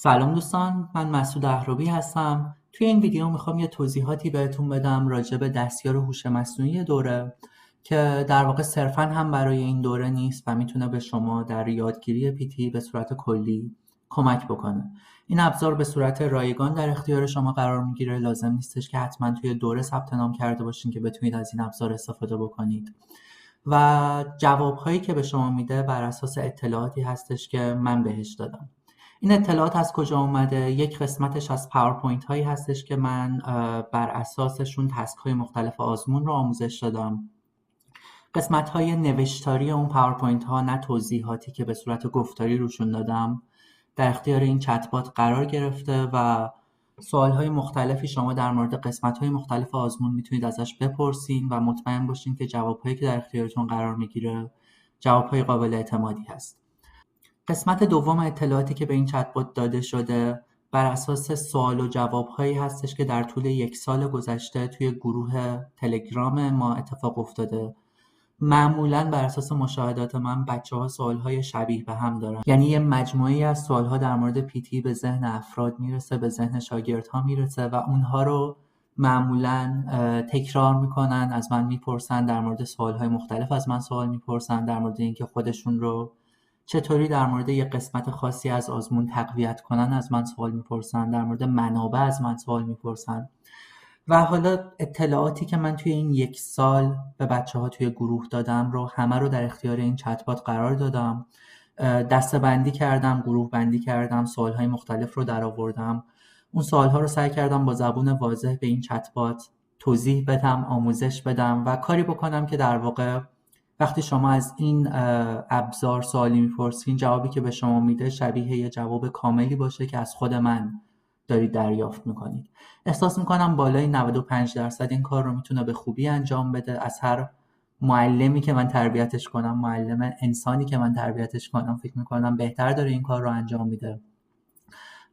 سلام دوستان، من مسعود اهربی هستم. توی این ویدیو میخوام یه توضیحاتی بهتون بدم راجع به دستیار هوش مصنوعی دوره که در واقع صرفاً هم برای این دوره نیست و میتونه به شما در یادگیری پیتی به صورت کلی کمک بکنه. این ابزار به صورت رایگان در اختیار شما قرار میگیره. لازم نیستش که حتما توی دوره ثبت نام کرده باشین که بتونید از این ابزار استفاده بکنید. و جوابهایی که به شما میده بر اساس اطلاعاتی هستش که من بهش دادم. این اطلاعات از کجا اومده؟ یک قسمتش از پاورپوینت هایی هستش که من بر اساسشون تسک های مختلف آزمون رو آموزش دادم. قسمت های نوشتاری اون پاورپوینت ها، نه توضیحاتی که به صورت گفتاری روشون دادم، در اختیار این چتبات قرار گرفته و سوال های مختلفی شما در مورد قسمت های مختلف آزمون میتونید ازش بپرسین و مطمئن باشین که جواب هایی که در اختیارتون قرار میگیره جواب های قابل اعتمادی هست. قسمت دوم اطلاعاتی که به این چتبات داده شده بر اساس سوال و جواب هایی هستش که در طول 1 سال گذشته توی گروه تلگرام ما اتفاق افتاده. معمولاً بر اساس مشاهدات من بچه‌ها سوال‌های شبیه به هم دارن، یعنی یه مجموعه‌ای از سوال‌ها در مورد پیتی به ذهن افراد میرسه، به ذهن شاگردها میرسه و اونها رو معمولاً تکرار میکنن، از من میپرسن، در مورد سوال‌های مختلف از من سوال میپرسن، در مورد اینکه خودشون رو چطوری در مورد یه قسمت خاصی از آزمون تقویت کنن از من سوال میپرسن، در مورد منابع از من سوال میپرسن. و حالا اطلاعاتی که من توی این 1 سال به بچه‌ها توی گروه دادم رو همه رو در اختیار این چتبات قرار دادم. دسته‌بندی کردم، گروه بندی کردم، سوال‌های مختلف رو درآوردم. اون سوال‌ها رو سعی کردم با زبون واضح به این چتبات توضیح بدم، آموزش بدم و کاری بکنم که در واقع وقتی شما از این ابزار سوالی میپرسین، جوابی که به شما میده شبیه یه جواب کاملی باشه که از خود من دارید دریافت میکنید. احساس میکنم بالای 95% این کار رو میتونه به خوبی انجام بده. از هر معلمی که من تربیتش کنم، معلم انسانی که من تربیتش کنم، فکر میکنم بهتر داره این کار رو انجام میده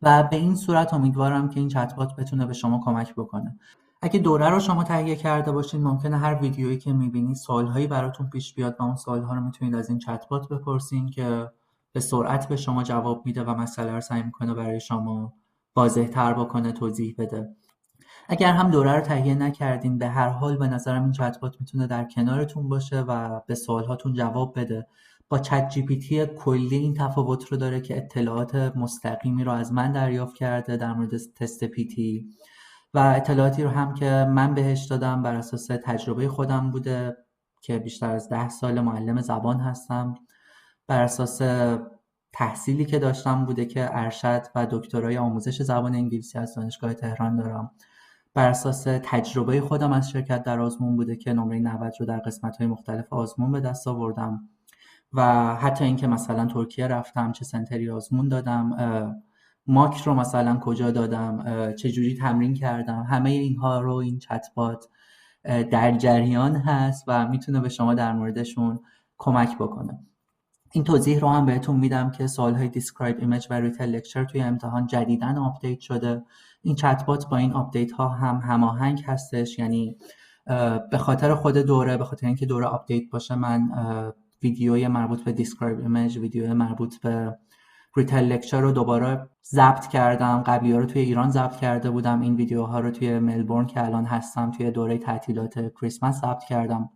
و به این صورت امیدوارم که این چتبات بتونه به شما کمک بکنه. اگه دوره رو شما تهیه کرده باشین، ممکنه هر ویدیویی که میبینید سوالهایی براتون پیش بیاد و اون سوالها رو میتونید از این چتبات بپرسین که به سرعت به شما جواب میده و مسئله رو سعی میکنه برای شما واضح تر بکنه، توضیح بده. اگر هم دوره رو تهیه نکردین، به هر حال به نظرم این چتبات میتونه در کنارتون باشه و به سوالهاتون جواب بده. با چت جی پی تی کلی این تفاوت رو داره که اطلاعات مستقیمی رو از من دریافت کرده در مورد تست پیتی و اطلاعاتی رو هم که من بهش دادم بر اساس تجربه خودم بوده که بیشتر از 10 سال معلم زبان هستم، بر اساس تحصیلی که داشتم بوده که ارشد و دکترای آموزش زبان انگلیسی از دانشگاه تهران دارم، بر اساس تجربه خودم از شرکت در آزمون بوده که نمره 90 رو در قسمت‌های مختلف آزمون به دست آوردم و حتی اینکه مثلا ترکیه رفتم، چه سنتری آزمون دادم، ماک رو مثلا کجا دادم، چه جوری تمرین کردم، همه اینها رو این چتبات در جریان هست و میتونه به شما در موردشون کمک بکنه. این توضیح رو هم بهتون میدم که سوالهای دیسکرایب ایمیج و ریتل لکچر توی امتحان جدیداً آپدیت شده. این چتبات با این آپدیت ها هم هماهنگ هستش، یعنی به خاطر خود دوره، به خاطر اینکه دوره آپدیت باشه، من ویدیوی مربوط به دیسکرایب ایمیج، ویدیوی مربوط به ریتل لکچر رو دوباره ضبط کردم. قبلی‌ها رو توی ایران ضبط کرده بودم، این ویدیوها رو توی ملبورن که الان هستم توی دوره تعطیلات کریسمس ضبط کردم.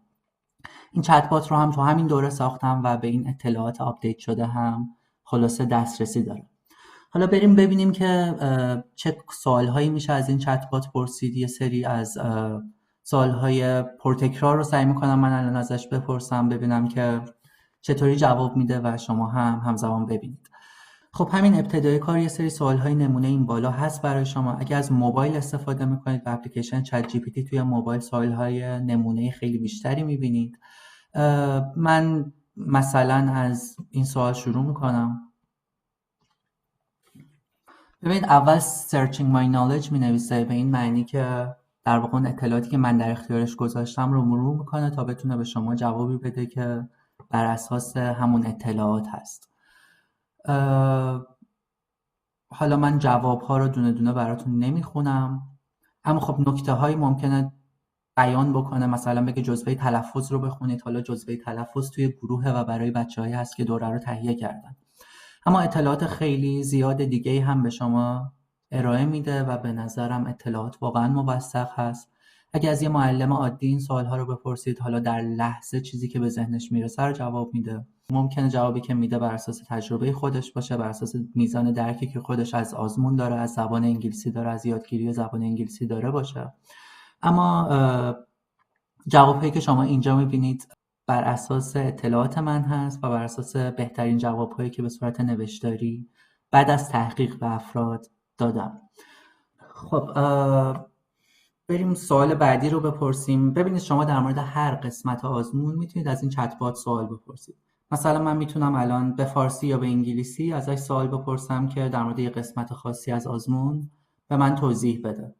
این چتبات رو هم تو همین دوره ساختم و به این اطلاعات آپدیت شده هم خلاصه دسترسی داره. حالا بریم ببینیم که چه سوالهایی میشه از این چتبات پرسید. یه سری از سوالهای پرتکرار رو سعی میکنم من الان ازش بپرسم، ببینم که چطوری جواب میده و شما هم همزمان ببینید. خب همین ابتدای کار یه سری سوالهای نمونه این بالا هست برای شما. اگه از موبایل استفاده میکنید و اپلیکیشن چت جی پی تی، توی موبایل سوالهای نمونه خیلی بیشتری میبینید. من مثلا از این سوال شروع میکنم. ببینید اول searching my knowledge می نویسه، به این معنی که در واقع اطلاعاتی که من در اختیارش گذاشتم رو مرور میکنه تا بتونه به شما جوابی بده که بر اساس همون اطلاعات هست. حالا من جواب ها رو دونه دونه براتون نمیخونم، اما خب نکته هایی ممکنه بیان بکنه، مثلا بگه جزوه تلفظ رو بخونید. حالا جزوه تلفظ توی گروه و برای بچه‌هایی هست که دوره رو تهیه کردن، اما اطلاعات خیلی زیاد دیگه هم به شما ارائه میده و به نظرم اطلاعات واقعا موثق هست. اگه از یه معلم عادی این سوال‌ها رو بپرسید، حالا در لحظه چیزی که به ذهنش میرسه رو جواب میده. ممکنه جوابی که میده بر اساس تجربه خودش باشه، بر اساس میزان درکی که خودش از آزمون داره، از زبان انگلیسی داره، از یادگیری زبان انگلیسی داره باشه. اما جوابهایی که شما اینجا میبینید بر اساس اطلاعات من هست و بر اساس بهترین جوابهایی که به صورت نوشتاری بعد از تحقیق به افراد دادم. خب بریم سوال بعدی رو بپرسیم. ببینید شما در مورد هر قسمت آزمون میتونید از این چت بات سوال بپرسید. مثلا من میتونم الان به فارسی یا به انگلیسی ازش سوال بپرسم که در مورد یه قسمت خاصی از آزمون به من توضیح بده.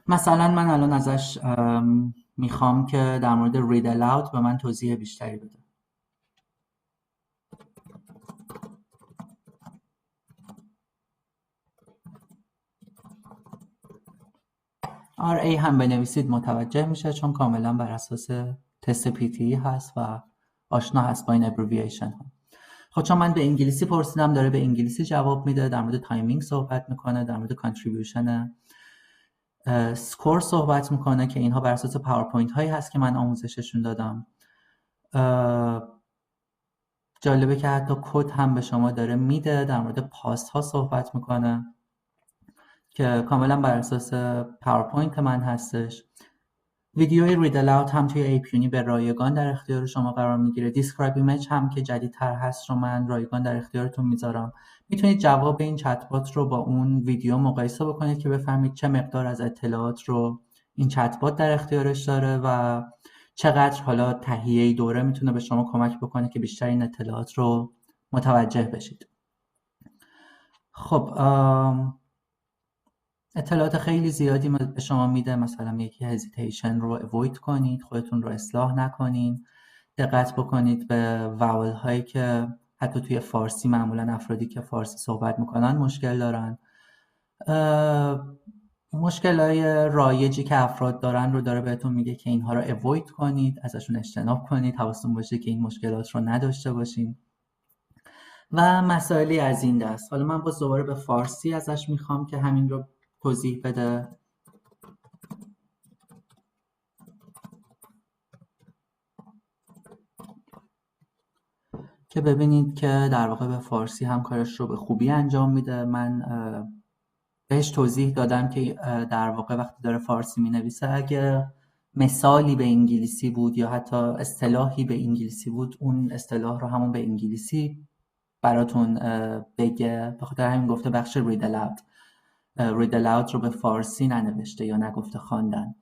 مثلا من الان ازش میخوام که در مورد read aloud به من توضیح بیشتری بده. RA هم بنویسید متوجه میشه، چون کاملا بر اساس تست PTE هست و آشنا هست با این ابریویشن ها. خب چون من به انگلیسی پرسیدم داره به انگلیسی جواب میده، در مورد تایمینگ صحبت میکنه، در مورد کانتریبیوشن سکور صحبت میکنه که اینها بر اساس پاورپوینت هایی هست که من آموزششون دادم. جالبه که حتی کد هم به شما داره میده، در مورد پاست ها صحبت میکنه که کاملا بر اساس پاورپوینت من هستش. ویدیوی رید الاود هم توی ایپیونی به رایگان در اختیار شما قرار میگیره. دیسکرایب ایمیج هم که جدیدتر هست رو من رایگان در اختیارتون میذارم. میتونید جواب این چت بات رو با اون ویدیو مقایسه بکنید که بفهمید چه مقدار از اطلاعات رو این چت بات در اختیارش داره و چقدر حالا تهیه دوره میتونه به شما کمک بکنه که بیشتر این اطلاعات رو متوجه بشید. خب اطلاعات خیلی زیادی به شما میده، مثلا یکی هزیتیشن رو اوید کنید، خودتون رو اصلاح نکنین، دقت بکنید به واول هایی که حتی توی فارسی معمولا افرادی که فارسی صحبت میکنن مشکل دارن. مشکل های رایجی که افراد دارن رو داره بهتون میگه که اینها رو اوید کنید، ازشون اجتناب کنید، حواستون باشه که این مشکلات رو نداشته باشین و مسائلی از این دست. حالا من باز دوباره به فارسی ازش میخوام که همین رو توضیح بده. که ببینید که در واقع به فارسی هم کارش رو به خوبی انجام میده. من بهش توضیح دادم که در واقع وقتی داره فارسی مینویسه اگه مثالی به انگلیسی بود یا حتی اصطلاحی به انگلیسی بود، اون اصطلاح رو همون به انگلیسی براتون بگه. به خاطر همین گفته بخش read aloud. read aloud رو به فارسی ننوشته یا نگفته خواندن.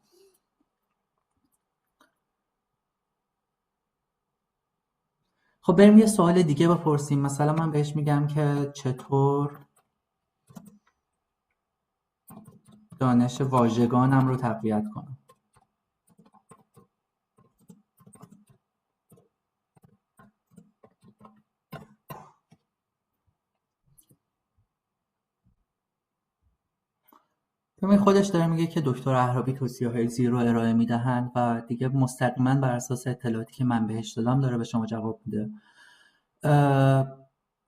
خب بریم یه سوال دیگه بپرسیم. مثلا من بهش میگم که چطور دانش واژگانم رو تقویت کنم. ببین خودش داره میگه که دکتر اهرابی توصیه‌های زیر رو ارائه میدهند و دیگه مستقیما بر اساس اطلاعاتی که من بهش دادم داره به شما جواب میده.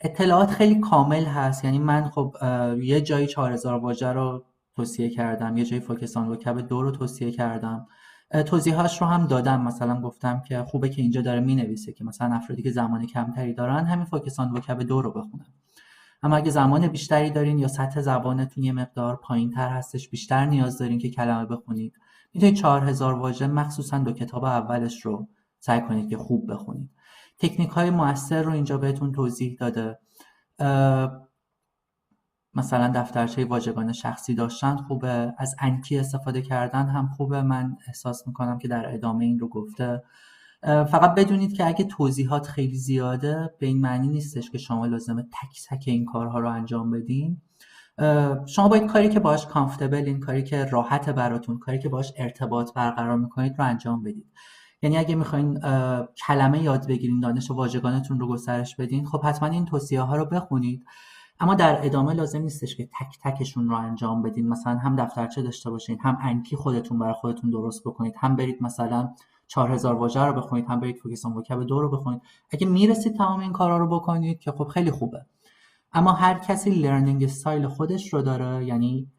اطلاعات خیلی کامل هست، یعنی من خب یه جایی 4000 واژه رو توصیه کردم، یه جایی فوکس آن وکب 2 رو توصیه کردم، توضیحاش رو هم دادم. مثلا گفتم که خوبه که اینجا داره مینویسه که مثلا افرادی که زمان کمتری دارن همین فوکس آن وکب 2 رو بخونن، اما اگه زمان بیشتری دارین یا سطح زبانتون یه مقدار پایین‌تر هستش، بیشتر نیاز دارین که کلمه بخونید، میتونید 4000 واژه مخصوصا 2 کتاب اولش رو سعی کنید که خوب بخونید. تکنیک‌های مؤثر رو اینجا بهتون توضیح داده. مثلا دفترچه واژگان شخصی داشتن خوبه، از انکی استفاده کردن هم خوبه. من احساس میکنم که در ادامه این رو گفته. فقط بدونید که اگه توضیحات خیلی زیاده به این معنی نیستش که شما لازمه تک تک این کارها رو انجام بدین. شما باید کاری که باهاش کامفتبلین، کاری که راحت براتون، کاری که باهاش ارتباط برقرار میکنید رو انجام بدید. یعنی اگه میخواین کلمه یاد بگیرین، دانش واژگانتون رو گسترش بدین، خب حتما این توصیه ها رو بخونید، اما در ادامه لازم نیستش که تک تکشون رو انجام بدین. مثلا هم دفترچه داشته باشین، هم انکی خودتون برای خودتون درست بکنید، هم برید مثلا 4000 واژه رو بخونید، هم برید فوکس آن وکب 2 رو بخونید. اگه میرسید تمام این کارا رو بکنید که خب خیلی خوبه. اما هر کسی لرنینگ استایل خودش رو داره، یعنی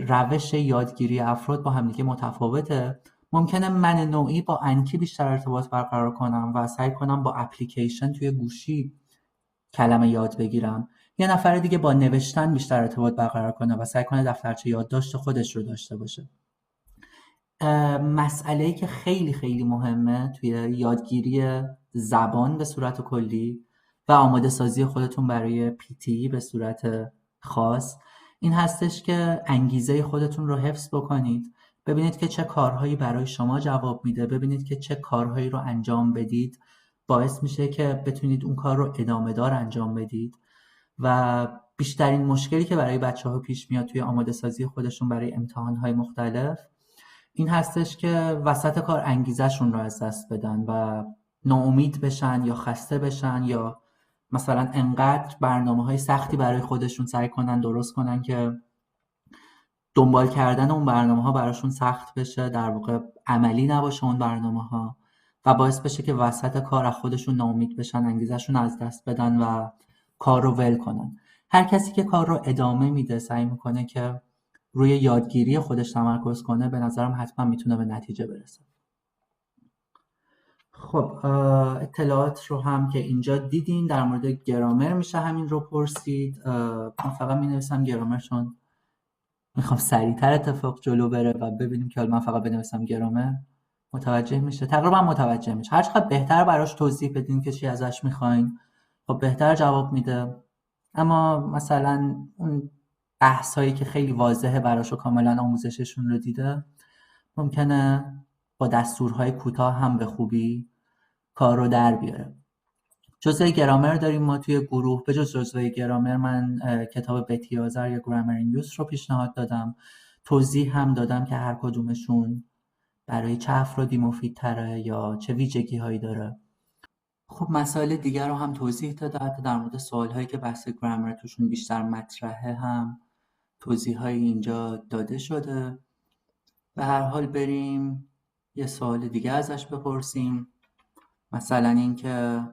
روش یادگیری افراد با همدیگه متفاوته. ممکنه من نوعی با انکی بیشتر ارتباط برقرار کنم و سعی کنم با اپلیکیشن توی گوشی کلمه یاد بگیرم. یه نفر دیگه با نوشتن بیشتر ارتباط برقرار کنه و سعی کنه دفترچه یادداشت خودش رو داشته باشه. مسئله‌ای که خیلی خیلی مهمه توی یادگیری زبان به صورت کلی و آماده سازی خودتون برای پیتی به صورت خاص این هستش که انگیزه خودتون رو حفظ بکنید. ببینید که چه کارهایی برای شما جواب میده، ببینید که چه کارهایی رو انجام بدید باعث میشه که بتونید اون کار رو ادامه دار انجام بدید. و بیشترین مشکلی که برای بچه‌ها پیش میاد توی آماده سازی خودشون برای امتحان‌های مختلف این هستش که وسط کار انگیزه‌شون رو از دست بدن و ناامید بشن یا خسته بشن، یا مثلا انقدر برنامه‌های سختی برای خودشون سعی کنن درست کنن که دنبال کردن اون برنامه‌ها براشون سخت بشه، در واقع عملی نباشه اون برنامه‌ها و باعث بشه که وسط کار از خودشون ناامید بشن، انگیزه‌شون از دست بدن و کار رو ول کنن. هر کسی که کار رو ادامه میده، سعی میکنه که روی یادگیری خودش تمرکز کنه، به نظرم حتما میتونه به نتیجه برسه. خب اطلاعات رو هم که اینجا دیدین در مورد گرامر میشه همین رو پرسید. من فقط مینویسم گرامر چون میخوام سریعتر اتفاق جلو بره و ببینیم که من فقط بنویسم گرامر متوجه میشه، تقریبا متوجه میشه. هر چقدر بهتر براش توضیح بدین که چی ازش میخواین، خب بهتر جواب میده. اما مثلا اون بحث هایی که خیلی واضحه براش و کاملا آموزششون رو دیده، ممکنه با دستورهای کوتاه هم به خوبی کار رو در بیاره. جزوه گرامر داریم ما توی گروه. به جز جزوه گرامر من کتاب بتی آذر یا گرامر این یوز رو پیشنهاد دادم، توضیح هم دادم که هر کدومشون برای چه افرادی مفیدتره یا چه ویژگی هایی داره. خب مسائل دیگر رو هم توضیح داده، حتی در مورد سوال هایی که بحث گرامر توشون بیشتر مطرحه هم توضیح هایی اینجا داده شده. به هر حال بریم یه سوال دیگه ازش بپرسیم، مثلا این که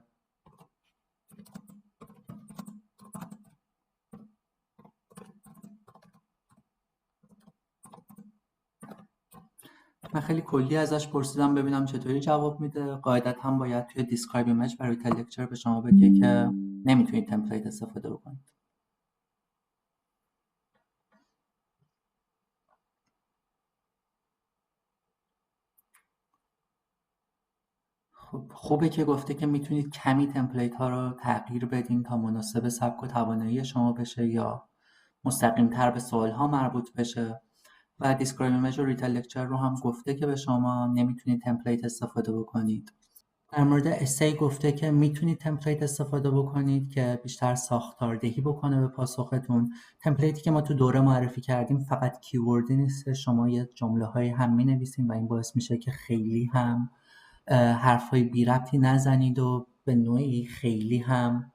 من خیلی کلی ازش پرسیدم ببینم چطوری جواب میده. قاعدتا هم باید توی دیسکرایب ایمیج برای لکچر به شما بگه که نمیتونید تمپلیت استفاده بکنید. خب خوبه که گفته که میتونید کمی تمپلیت ها رو تغییر بدین تا مناسب سبک و توانایی شما بشه یا مستقیم تر به سوال ها مربوط بشه. و دیسکرایب ایمیج و ریتل لکچر رو هم گفته که به شما نمیتونید تمپلیت استفاده بکنید. در مورد اسی گفته که میتونید تمپلیت استفاده بکنید که بیشتر ساختاردهی بکنه به پاسختون. تمپلیتی که ما تو دوره معرفی کردیم فقط کیوردی نیست، شما یه جمله های هم مینویسین و این باعث میشه که خیلی هم حرفای بی ربطی نزنید و به نوعی خیلی هم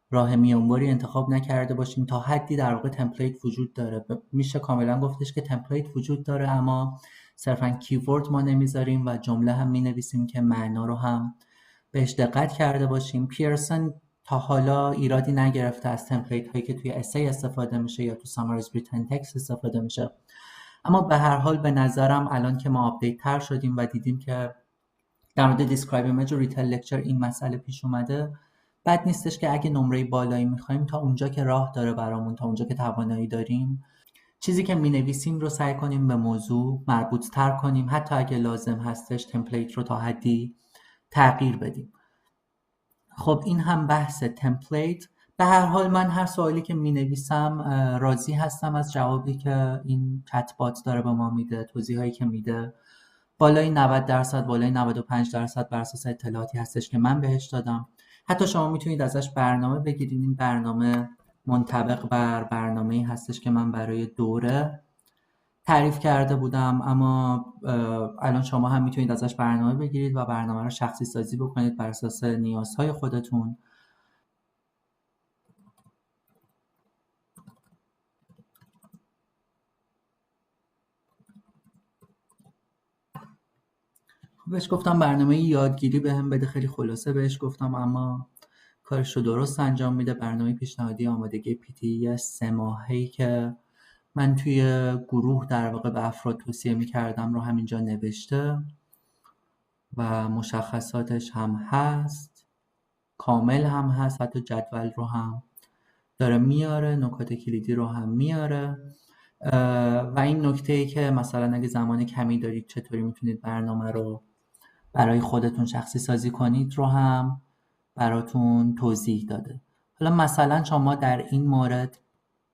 راه میانبری انتخاب نکرده باشین. تا حدی در واقع تمپلیت وجود داره، میشه کاملا گفتش که تمپلیت وجود داره، اما صرفا کیورد ما نمیذاریم و جمله هم مینویسیم که معنا رو هم بهش دقت کرده باشیم. پیرسون تا حالا ایرادی نگرفته از تمپلیت هایی که توی اسی استفاده میشه یا تو سامرایز ریتن تکست استفاده میشه. اما به هر حال به نظرم الان که ما آپدیت تر شدیم و دیدیم که در مورد دیسکرایب ایمیج و ریتل لکچر این مسئله پیش اومده، بد نیستش که اگه نمره بالایی میخوایم تا اونجا که راه داره برامون، تا اونجا که توانایی داریم، چیزی که مینویسیم رو سعی کنیم به موضوع مربوط تر کنیم، حتی اگه لازم هستش تمپلیت رو تا حدی تغییر بدیم. خب این هم بحث تمپلیت. به هر حال من هر سوالی که مینویسم راضی هستم از جوابی که این چت بات داره به ما میده، توضیحایی که میده. بالای 90%، بالای 95% بر اساس اطلاعاتی هستش که من بهش دادم. حتی شما میتونید ازش برنامه بگیرید. این برنامه منطبق بر برنامه‌ای هستش که من برای دوره تعریف کرده بودم، اما الان شما هم میتونید ازش برنامه بگیرید و برنامه رو شخصی سازی بکنید بر اساس نیازهای خودتون. بهش گفتم برنامه یادگیری بهم بده، خیلی خلاصه بهش گفتم، اما کارش رو درست انجام میده. برنامه پیشنهادی آمادگی پیتی 3 ماهه‌ای که من توی گروه در واقع به افراد توصیه میکردم رو همینجا نوشته و مشخصاتش هم هست، کامل هم هست، حتی جدول رو هم داره میاره، نکات کلیدی رو هم میاره. و این نکته‌ای که مثلا اگه زمان کمی دارید چطوری میتونید برنامه رو برای خودتون شخصی سازی کنید رو هم براتون توضیح داده. حالا مثلا شما در این مورد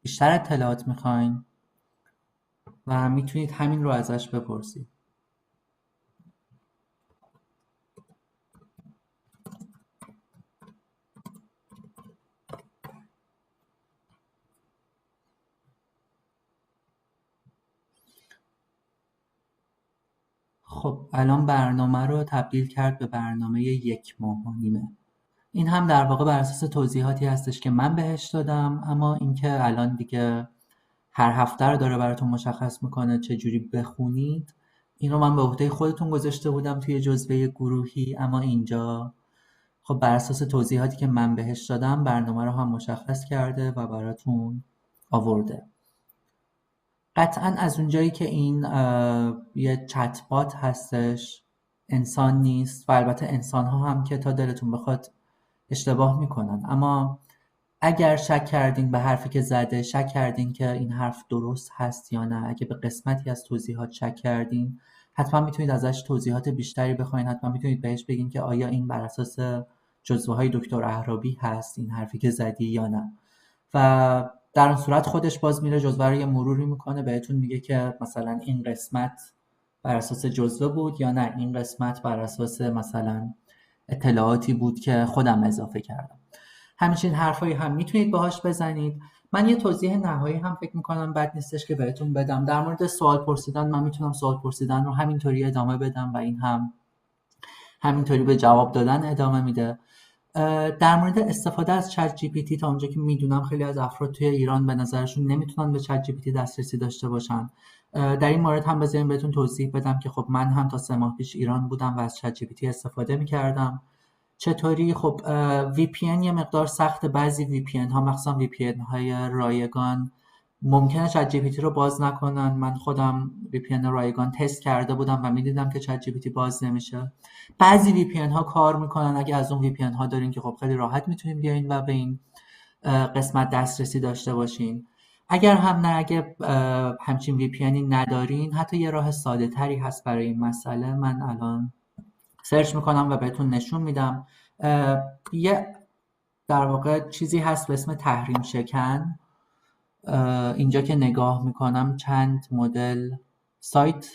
بیشتر اطلاعات میخواین و میتونید همین رو ازش بپرسید. خب الان برنامه رو تبدیل کرد به برنامه 1 ماه و نیمه. این هم در واقع بر اساس توضیحاتی هستش که من بهش دادم، اما اینکه الان دیگه هر هفته رو داره براتون مشخص میکنه چه جوری بخونید، این رو من به عهده خودتون گذاشته بودم توی جزوه گروهی، اما اینجا خب بر اساس توضیحاتی که من بهش دادم برنامه رو هم مشخص کرده و براتون آورده. قطعا از اونجایی که این یه چت بات هستش، انسان نیست، و البته انسان ها هم که تا دلتون بخواد اشتباه میکنن، اما اگر شک کردین به حرفی که زده، شک کردین که این حرف درست هست یا نه، اگه به قسمتی از توضیحات شک کردین، حتما میتونید ازش توضیحات بیشتری بخواین، حتما میتونید بهش بگین که آیا این بر اساس جزوه های دکتر اهرابی هست این حرفی که زدی یا نه. و در اون صورت خودش باز میره جزوه رو یه مروری میکنه، بهتون میگه که مثلا این قسمت بر اساس جزوه بود یا نه این قسمت بر اساس مثلا اطلاعاتی بود که خودم اضافه کردم. همچین حرفایی هم میتونید باهاش بزنید. من یه توضیح نهایی هم فکر میکنم بد نیستش که بهتون بدم در مورد سوال پرسیدن. من میتونم سوال پرسیدن رو همینطوری ادامه بدم و این هم همینطوری به جواب دادن ادامه میده. در مورد استفاده از چت جی پی تی، تا اونجا که میدونم خیلی از افراد توی ایران به نظرشون نمیتونن به چت جی پی تی دسترسی داشته باشن. در این مورد هم بذاریم بهتون توضیح بدم که خب من هم تا 3 ماه پیش ایران بودم و از چت جی پی تی استفاده میکردم. چطوری؟ خب وی پی ان یه مقدار سخته. بعضی وی پی ان ها، مخصوصا وی پی ان های رایگان، ممکنه چت جی پی تی رو باز نکنن. من خودم وی پی ان رایگان تست کرده بودم و میدیدم که چت جی پی تی باز نمیشه. بعضی وی پی ان ها کار میکنن. اگه از اون وی پی ان ها دارین که خب خیلی راحت میتونین بیاین و به این قسمت دسترسی داشته باشین. اگر هم نه، اگه همچین وی پی انی ندارین، حتی یه راه ساده تری هست برای این مسئله. من الان سرچ میکنم و بهتون نشون میدم. یه در واقع چیزی هست به اسم تحریم شکن. اینجا که نگاه میکنم چند مدل سایت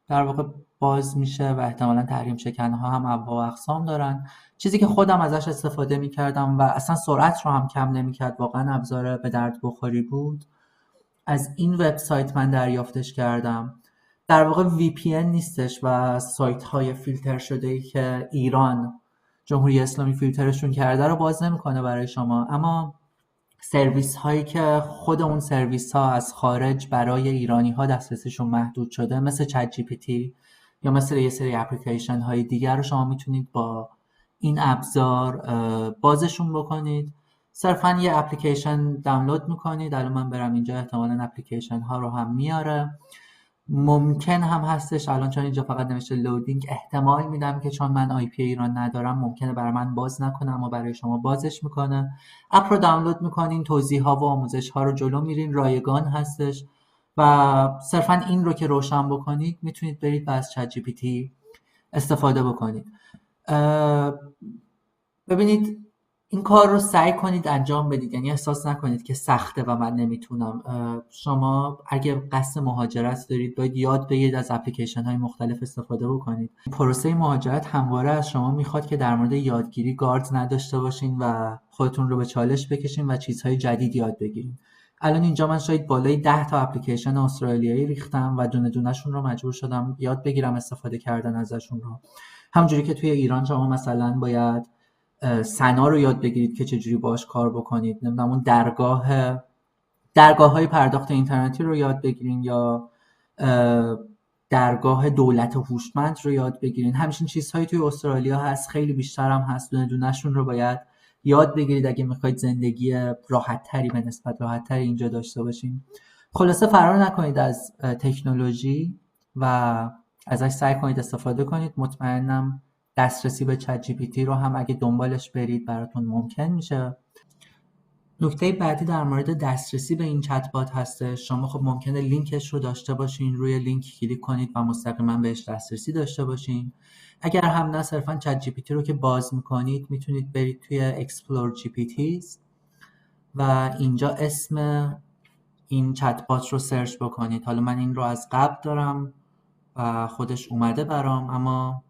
در واقع باز میشه و احتمالا تحریم شکن ها هم انواع و اقسام دارن. چیزی که خودم ازش استفاده میکردم و اصلا سرعت رو هم کم نمیکرد، واقعا ابزار به درد بخوری بود، از این وبسایت من دریافتش کردم. در واقع VPN نیستش و سایت های فیلتر شده ای که ایران جمهوری اسلامی فیلترشون کرده رو باز نمیکنه برای شما، اما سرویس هایی که خود اون سرویس ها از خارج برای ایرانی ها دسترسیشون محدود شده، مثل چت جی پی تی یا مثل یه سری اپلیکیشن های دیگر، رو شما میتونید با این ابزار بازشون بکنید. صرفا یه اپلیکیشن دانلود میکنید. الان من برم اینجا، احتمالاً اپلیکیشن ها رو هم میاره. ممکن هم هستش الان چون اینجا فقط نوشته لودینگ، احتمال میدم که چون من آی پی ایران ندارم ممکنه برای من باز نکنه، اما برای شما بازش میکنه. اپ رو دانلود میکنین، توضیح ها و آموزش ها رو جلو میرین، رایگان هستش و صرفا این رو که روشن بکنید میتونید برید و از چت جی پی تی استفاده بکنید. ببینید این کار رو سعی کنید انجام بدید، یعنی احساس نکنید که سخته و من نمیتونم. شما اگه قصد مهاجرت دارید باید یاد بگیرید از اپلیکیشن های مختلف استفاده بکنید. پروسه مهاجرت همواره از شما میخواد که در مورد یادگیری گارد نداشته باشین و خودتون رو به چالش بکشین و چیزهای جدید یاد بگیرین. الان اینجا من شاید بالای 10 تا اپلیکیشن استرالیایی ریختم و دونه دونه‌شون رو مجبور شدم یاد بگیرم استفاده کردن ازشون رو. همونجوری که توی ایران شما مثلا باید سنا رو یاد بگیرید که چجوری باهاش کار بکنید، نمیدونم اون درگاه‌های پرداخت اینترنتی رو یاد بگیرین یا درگاه دولت هوشمند رو یاد بگیرین. همچین چیزهایی توی استرالیا هست، خیلی بیشتر هم هست. دونه دونه‌شون رو باید یاد بگیرید اگه میخواید زندگی راحت‌تری به نسبت راحت‌تری اینجا داشته باشین. خلاصه فرار نکنید از تکنولوژی و ازش سعی کنید استفاده کنید. مطمئنم دسترسی به چت جی پی تی رو هم اگه دنبالش برید براتون ممکن میشه. نکته بعدی در مورد دسترسی به این چت بات هستش. شما خب ممکنه لینکش رو داشته باشین، روی لینک کلیک کنید و مستقیما بهش دسترسی داشته باشین. اگر هم نه، صرفا چت جی پی تی رو که باز میکنید میتونید برید توی اکسپلور جی پی تیز و اینجا اسم این چت بات رو سرچ بکنید. حالا من این رو از قبل دارم و خودش اومده برام، اما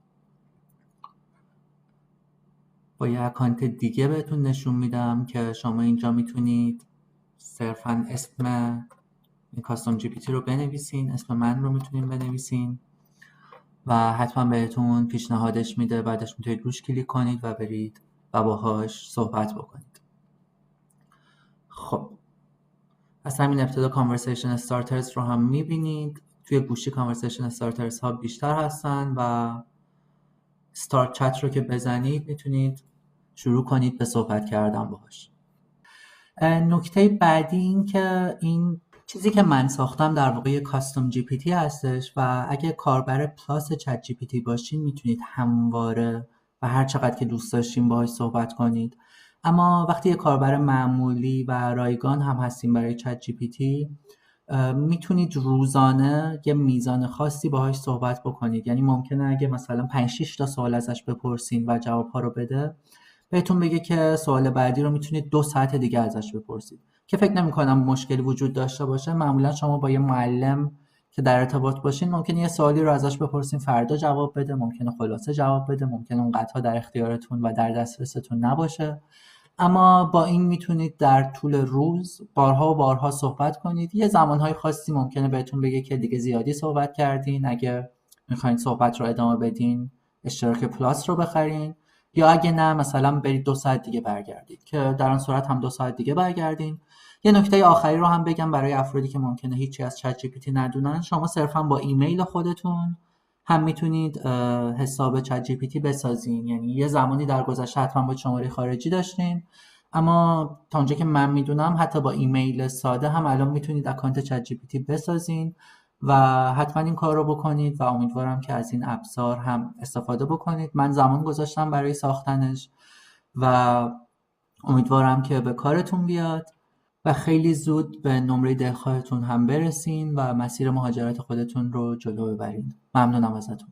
با یه اکانت دیگه بهتون نشون میدم که شما اینجا میتونید صرفا اسم این کاستوم جی پی تی رو بنویسین، اسم من رو میتونین بنویسین و حتما بهتون پیشنهادش میده. بعدش میتونید روش کلیک کنید و برید و باهاش صحبت بکنید. خب از همین ابتدا کانورسیشن استارترز رو هم میبینید. توی گوشی کانورسیشن استارترز ها بیشتر هستن و استارت چت رو که بزنید میتونید شروع کنید به صحبت کردن باهاش. نکته بعدی این که این چیزی که من ساختم در واقع یه کاستوم جی پی تی هستش و اگه کاربر پلاس چت جی پی تی باشین میتونید همواره و هر چقدر که دوست داشتین باهاش صحبت کنید. اما وقتی یه کاربر معمولی و رایگان هم هستین برای چت جی پی تی، میتونید روزانه یه میزان خاصی باهاش صحبت بکنید. یعنی ممکنه اگه مثلا 5-6 تا سوال ازش بپرسین و جوابها رو بده، بهتون بگه که سوال بعدی رو میتونید 2 ساعت دیگه ازش بپرسید، که فکر نمی‌کنم مشکلی وجود داشته باشه. معمولا شما با یه معلم که در ارتباط باشین ممکنه یه سوالی رو ازش بپرسین، فردا جواب بده، ممکنه خلاصه جواب بده، ممکنه اونقدرها در اختیارتون و در دسترستون نباشه. اما با این میتونید در طول روز بارها و بارها صحبت کنید. یه زمانهای خاصی ممکنه بهتون بگه که دیگه زیادی صحبت کردین، اگه میخواین صحبت رو ادامه بدین اشتراک پلاس رو بخرین، یا اگه نه مثلا برید 2 ساعت دیگه برگردید، که در آن صورت هم 2 ساعت دیگه برگردین. یه نکته آخری رو هم بگم برای افرادی که ممکنه هیچی از چت جی پی تی ندونن. شما صرفا با ایمیل خودتون هم میتونید حساب چت جی پی تی بسازین. یعنی یه زمانی در گذشته حتما با شماره خارجی داشتین، اما تا اونجا که من میدونم حتی با ایمیل ساده هم الان میتونید اکانت چت جی پی تی بسازین و حتما این کار رو بکنید و امیدوارم که از این ابزار هم استفاده بکنید. من زمان گذاشتم برای ساختنش و امیدوارم که به کارتون بیاد و خیلی زود به نمره دلخواهتون هم برسین و مسیر مهاجرت خودتون رو جلو ببرین. ممنونم ازتون.